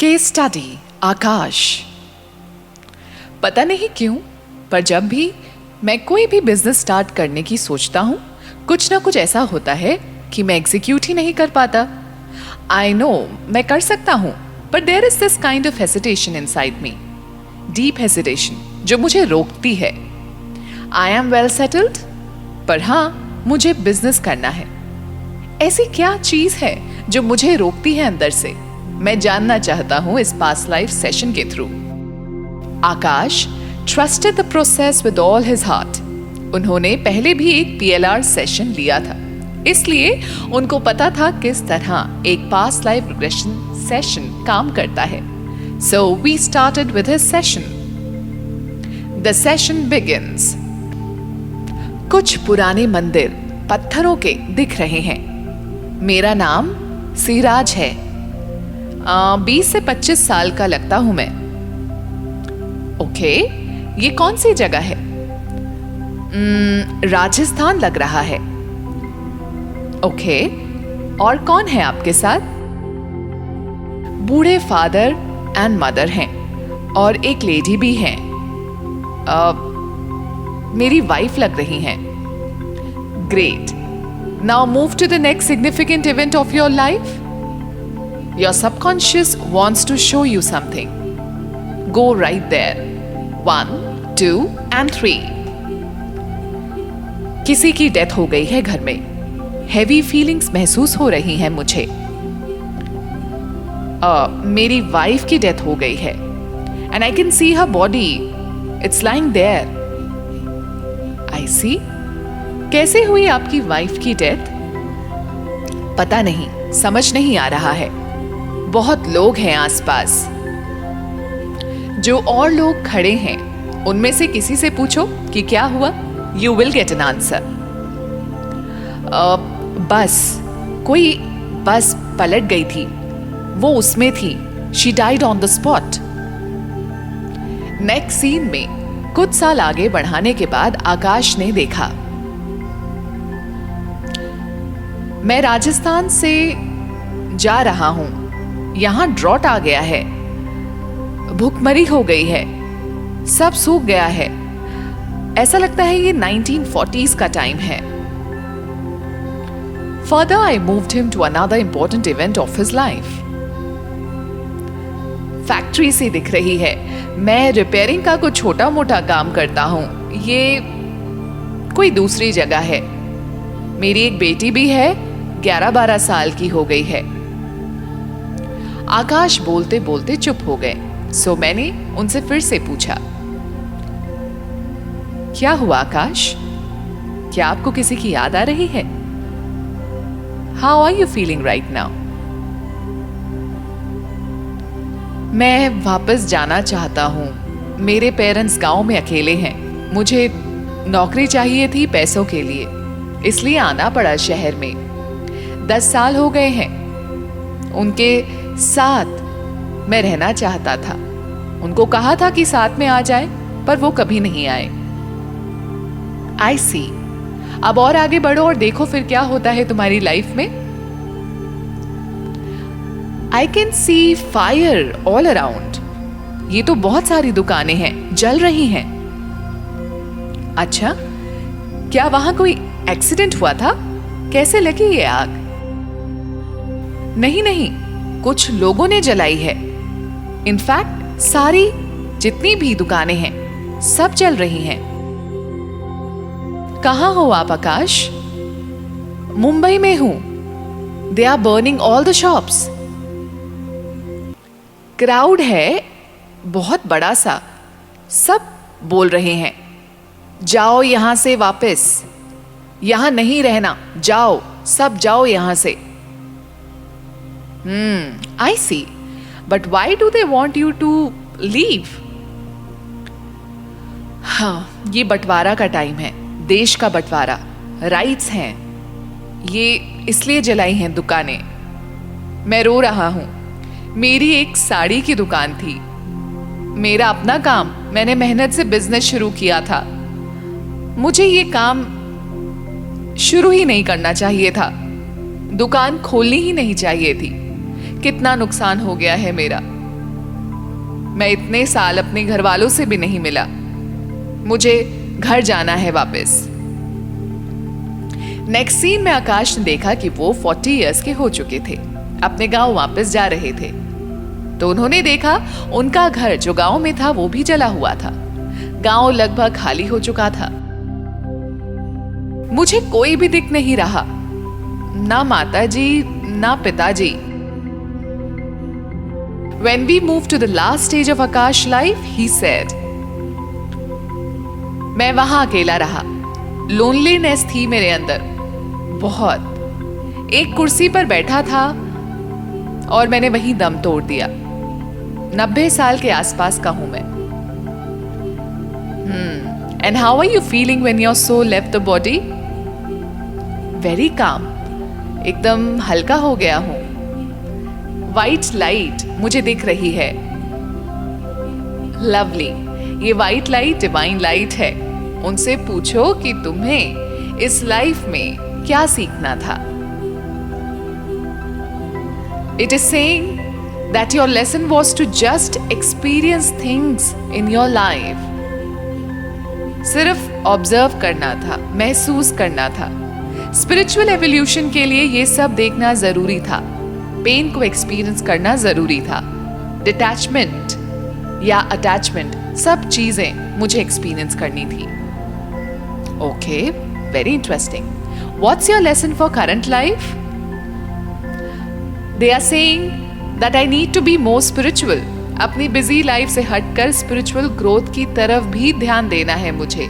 Case study आकाश। पता नहीं क्यों, पर जब भी मैं कोई भी बिजनेस स्टार्ट करने की सोचता हूँ, कुछ ना कुछ ऐसा होता है कि मैं एग्जीक्यूट ही नहीं कर पाता। आई नो मैं कर सकता हूँ, पर there is this kind of hesitation inside me, deep hesitation जो मुझे रोकती है। आई एम वेल सेटल्ड, पर हाँ, मुझे बिजनेस करना है। ऐसी क्या चीज है जो मुझे रोकती है अंदर से? मैं जानना चाहता हूं इस पास्ट लाइफ सेशन के through. Akash trusted the process with all his heart. उन्होंने पहले भी एक PLR सेशन लिया था, इसलिए उनको पता था किस तरह एक पास्ट लाइफ रिग्रेशन सेशन काम करता है। So we started with his session. The session begins. कुछ पुराने मंदिर पत्थरों के दिख रहे हैं। मेरा नाम सिराज है। 20 से 25 साल का लगता हूं मैं। ओके, ये कौन सी जगह है? राजस्थान लग रहा है। ओके, और कौन है आपके साथ? बूढ़े फादर एंड मदर हैं और एक लेडी भी हैं। मेरी वाइफ लग रही हैं। Great, now move to the next significant event of your life. Your subconscious wants to show you something. Go right there. 1, 2 and 3. किसी की डेथ हो गई है घर में। हेवी फीलिंग्स महसूस हो रही हैं मुझे। मेरी वाइफ की डेथ हो गई है and I can see her body. It's lying there. I see. कैसे हुई आपकी वाइफ की डेथ? पता नहीं, समझ नहीं आ रहा है। बहुत लोग हैं आसपास। जो और लोग खड़े हैं उनमें से किसी से पूछो कि क्या हुआ। You will get an answer. कोई बस पलट गई थी, वो उसमें थी। She died on the spot. Next scene में कुछ साल आगे बढ़ाने के बाद आकाश ने देखा, मैं राजस्थान से जा रहा हूं। यहां ड्रॉट आ गया है, भूखमरी हो गई है, सब सूख गया है। ऐसा लगता है ये 1940s का टाइम है। Further I moved him to another important event of his life. Factory सी दिख रही है। मैं रिपेयरिंग का कुछ छोटा मोटा काम करता हूं। ये कोई दूसरी जगह है। मेरी एक बेटी भी है, 11-12 साल की हो गई है। आकाश बोलते बोलते चुप हो गए। सो मैंने उनसे फिर से पूछा, क्या हुआ आकाश? क्या आपको किसी की याद आ रही है? How are you feeling right now? मैं वापस जाना चाहता हूं। मेरे पेरेंट्स गांव में अकेले हैं। मुझे नौकरी चाहिए थी पैसों के लिए, इसलिए आना पड़ा शहर में। 10 साल हो गए हैं। उनके साथ मैं रहना चाहता था। उनको कहा था कि साथ में आ जाए, पर वो कभी नहीं आए। आई सी। अब और आगे बढ़ो और देखो फिर क्या होता है तुम्हारी लाइफ में। I can C fire all around. ये तो बहुत सारी दुकानें हैं, जल रही हैं। अच्छा, क्या वहां कोई एक्सीडेंट हुआ था? कैसे लगी ये आग? नहीं, कुछ लोगों ने जलाई है। इनफैक्ट सारी जितनी भी दुकानें हैं सब जल रही हैं। कहां हो आप आकाश? मुंबई में हूं। They are burning all the shops. Crowd है बहुत बड़ा सा, सब बोल रहे हैं, जाओ यहां से वापस, यहां नहीं रहना, जाओ, सब जाओ यहां से। I see. But why do they want you to leave? हाँ, ये बंटवारा का टाइम है, देश का बंटवारा, राइट्स हैं। ये इसलिए जलाई हैं दुकानें। मैं रो रहा हूं। मेरी एक साड़ी की दुकान थी, मेरा अपना काम। मैंने मेहनत से बिजनेस शुरू किया था। मुझे ये काम शुरू ही नहीं करना चाहिए था, दुकान खोलनी ही नहीं चाहिए थी। कितना नुकसान हो गया है मेरा। मैं इतने साल अपने घर वालों से भी नहीं मिला। मुझे घर जाना है वापस। नेक्स्ट सीन में आकाश ने देखा कि वो 40 इयर्स के हो चुके थे, अपने गांव वापस जा रहे थे। तो उन्होंने देखा उनका घर जो गांव में था वो भी जला हुआ था। गांव लगभग खाली हो चुका था। मुझे कोई भी दिख नहीं रहा, ना माताजी ना पिताजी। When we moved to the last stage of Akash life, he said, मैं वहां अकेला रहा। लोनलीनेस थी मेरे अंदर बहुत। एक कुर्सी पर बैठा था और मैंने वहीं दम तोड़ दिया। 90 साल के आसपास का हूं मैं। And how are you feeling when your soul left the body? Very calm, एकदम हल्का हो गया हूं। व्हाइट लाइट मुझे दिख रही है। लवली, ये व्हाइट लाइट डिवाइन लाइट है। उनसे पूछो कि तुम्हें इस लाइफ में क्या सीखना था। It is saying that your lesson was to just experience things in your life. सिर्फ ऑब्जर्व करना था, महसूस करना था। स्पिरिचुअल एवोल्यूशन के लिए ये सब देखना जरूरी था। पेन को एक्सपीरियंस करना जरूरी था। डिटैचमेंट या अटैचमेंट, सब चीजें मुझे एक्सपीरियंस करनी थी। Okay, very interesting. What's your lesson for current life? They are saying that I need to be more spiritual. अपनी बिजी लाइफ से हटकर स्पिरिचुअल ग्रोथ की तरफ भी ध्यान देना है मुझे।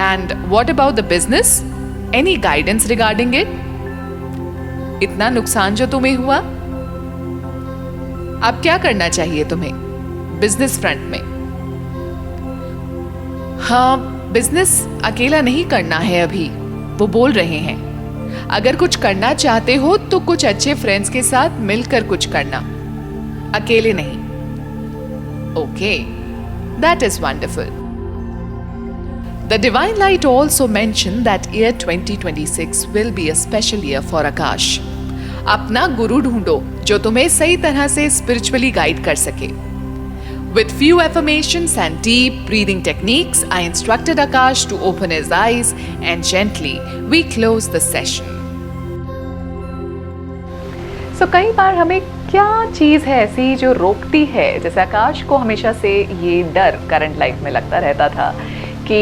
And what about the business? Any guidance regarding it? इतना नुकसान जो तुम्हें हुआ, अब क्या करना चाहिए तुम्हें बिजनेस फ्रंट में? हाँ, बिजनेस अकेला नहीं करना है अभी, वो बोल रहे हैं। अगर कुछ करना चाहते हो तो कुछ अच्छे फ्रेंड्स के साथ मिलकर कुछ करना, अकेले नहीं। Okay, that is wonderful. The Divine Light also mentioned that year 2026 will be a special year for Akash. अपना गुरु ढूंढो जो तुम्हें सही तरह से spiritually guide कर सके. With few affirmations and deep breathing techniques, I instructed Akash to open his eyes and gently we closed the session. So कई बार हमें क्या चीज़ है ऐसी जो रोकती है? जैसे आकाश को हमेशा से ये डर करंट लाइफ में लगता रहता था कि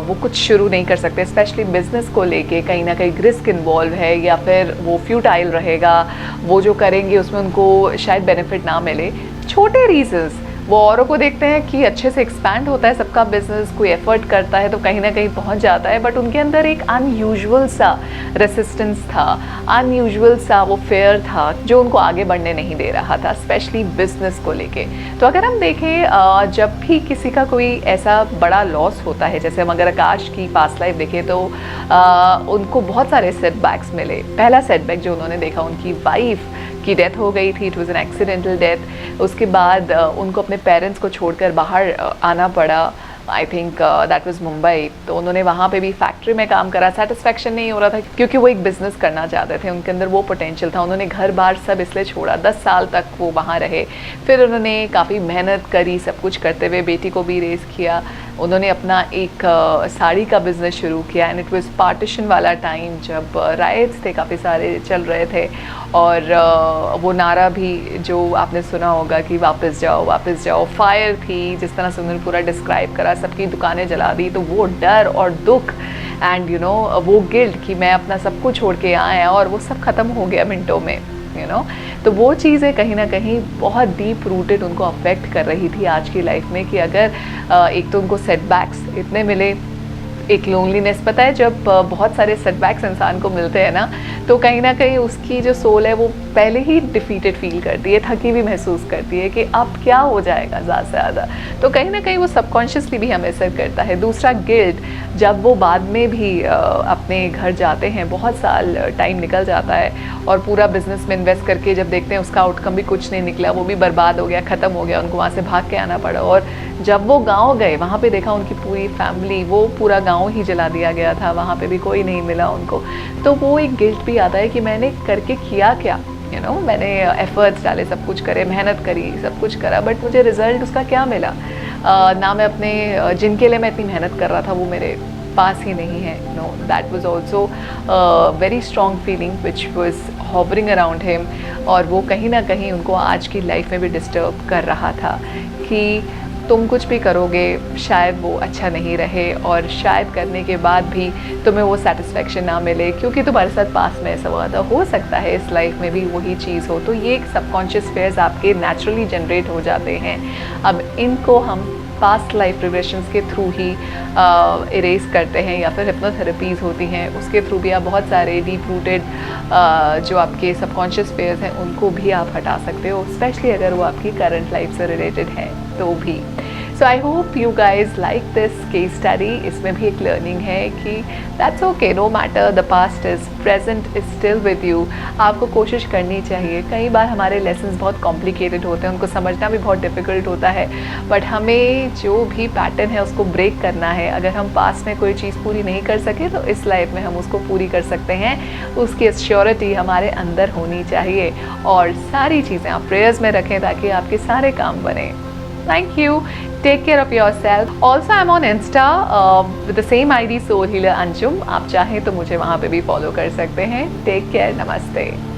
वो कुछ शुरू नहीं कर सकते, स्पेशली बिजनेस को लेके कहीं ना कहीं रिस्क इन्वॉल्व है या फिर वो फ्यूटाइल रहेगा, वो जो करेंगे उसमें उनको शायद बेनिफिट ना मिले। छोटे रीजंस, वो औरों को देखते हैं कि अच्छे से एक्सपैंड होता है सबका बिजनेस, कोई एफर्ट करता है तो कहीं ना कहीं पहुंच जाता है, बट उनके अंदर एक अनयूजुअल सा रेसिस्टेंस था, अनयूजुअल सा वो फेयर था जो उनको आगे बढ़ने नहीं दे रहा था, स्पेशली बिजनेस को लेके। तो अगर हम देखें जब भी किसी का कोई ऐसा बड़ा लॉस होता है, जैसे हम अगर आकाश की पास्ट लाइफ देखें तो उनको बहुत सारे सेटबैक्स मिले। पहला सेटबैक जो उन्होंने देखा, उनकी वाइफ की डेथ हो गई थी, it was an accidental death. उसके बाद उनको अपने पेरेंट्स को छोड़कर बाहर आना पड़ा, I think that was Mumbai. तो उन्होंने वहाँ पे भी फैक्ट्री में काम करा, सेटिस्फैक्शन नहीं हो रहा था क्योंकि वो एक बिज़नेस करना चाहते थे, उनके अंदर वो पोटेंशियल था। उन्होंने घर बार सब इसलिए छोड़ा, 10 साल तक वो वहाँ रहे। फिर उन्होंने काफ़ी मेहनत करी, सब कुछ करते हुए बेटी को भी रेस किया। उन्होंने अपना एक साड़ी का बिज़नेस शुरू किया एंड इट वाज पार्टीशन वाला टाइम जब राइट्स थे काफ़ी सारे चल रहे थे, और वो नारा भी जो आपने सुना होगा कि वापस जाओ, फायर थी, जिस तरह से उन्होंने पूरा डिस्क्राइब करा, सबकी दुकानें जला दी। तो वो डर और दुख एंड वो गिल्ट कि मैं अपना सब कुछ छोड़ के आया और वो सब ख़त्म हो गया मिनटों में, तो वो चीज़ें कहीं ना कहीं बहुत डीप रूटेड उनको अफेक्ट कर रही थी आज की लाइफ में। कि अगर एक तो उनको सेटबैक्स इतने मिले, एक लोनलीनेस, पता है जब बहुत सारे सेटबैक्स इंसान को मिलते हैं ना, तो कहीं ना कहीं उसकी जो सोल है वो पहले ही डिफीटेड फील करती है, थकी हुई महसूस करती है कि अब क्या हो जाएगा ज़्यादा से ज़्यादा। तो कहीं ना कहीं वो सबकॉन्शियसली भी हमें असर करता है। दूसरा गिल्ट, जब वो बाद में भी अपने घर जाते हैं, बहुत साल टाइम निकल जाता है और पूरा बिजनेस में इन्वेस्ट करके जब देखते हैं उसका आउटकम भी कुछ नहीं निकला, वो भी बर्बाद हो गया, ख़त्म हो गया, उनको वहाँ से भाग के आना पड़ा। और जब वो गाँव गए, वहाँ पे देखा उनकी पूरी फैमिली, वो पूरा गाँव ही जला दिया गया था, वहाँ पे भी कोई नहीं मिला उनको। तो वो एक गिल्ट भी आता है कि मैंने करके किया क्या, मैंने एफर्ट्स डाले, सब कुछ करे, मेहनत करी, सब कुछ करा, बट मुझे रिजल्ट उसका क्या मिला? ना मैं अपने जिनके लिए मैं इतनी मेहनत कर रहा था वो मेरे पास ही नहीं है. No, that was also very strong feeling which was hovering around him, और वो कहीं ना कहीं उनको आज की लाइफ में भी डिस्टर्ब कर रहा था कि तुम कुछ भी करोगे शायद वो अच्छा नहीं रहे, और शायद करने के बाद भी तुम्हें वो सेटिस्फेक्शन ना मिले, क्योंकि तुम्हारे साथ पास में ऐसा हुआ था. हो सकता है इस लाइफ में भी वही चीज़ हो. तो ये सबकॉन्शियस फेयर्स आपके नेचुरली जनरेट हो जाते हैं. अब इनको हम पास्ट लाइफ रिग्रेशंस के थ्रू ही इरेज करते हैं, या फिर हिप्नोथेरेपीज़ होती हैं उसके थ्रू भी आप बहुत सारे डीप रूटेड जो आपके सबकॉन्शियस फेयर्स हैं उनको भी आप हटा सकते हो, स्पेशली अगर वो आपकी करंट लाइफ से रिलेटेड है तो भी. So I hope you guys like this case study. इसमें भी एक लर्निंग है कि that's okay, no matter the past is present is still with you. आपको कोशिश करनी चाहिए. कई बार हमारे लेसन्स बहुत कॉम्प्लिकेटेड होते हैं, उनको समझना भी बहुत डिफ़िकल्ट होता है, बट हमें जो भी पैटर्न है उसको ब्रेक करना है. अगर हम पास्ट में कोई चीज़ पूरी नहीं कर सके तो इस लाइफ में हम उसको पूरी कर सकते हैं. उसकी एश्योरिटी हमारे अंदर होनी चाहिए, और सारी चीज़ें आप प्रेयर्स में रखें ताकि आपके सारे काम बने. Thank you. Take care of yourself. Also, I'm on Insta with the same ID Soul Healer Anjum. आप चाहें तो मुझे वहाँ पे भी फॉलो कर सकते हैं. Take care. नमस्ते.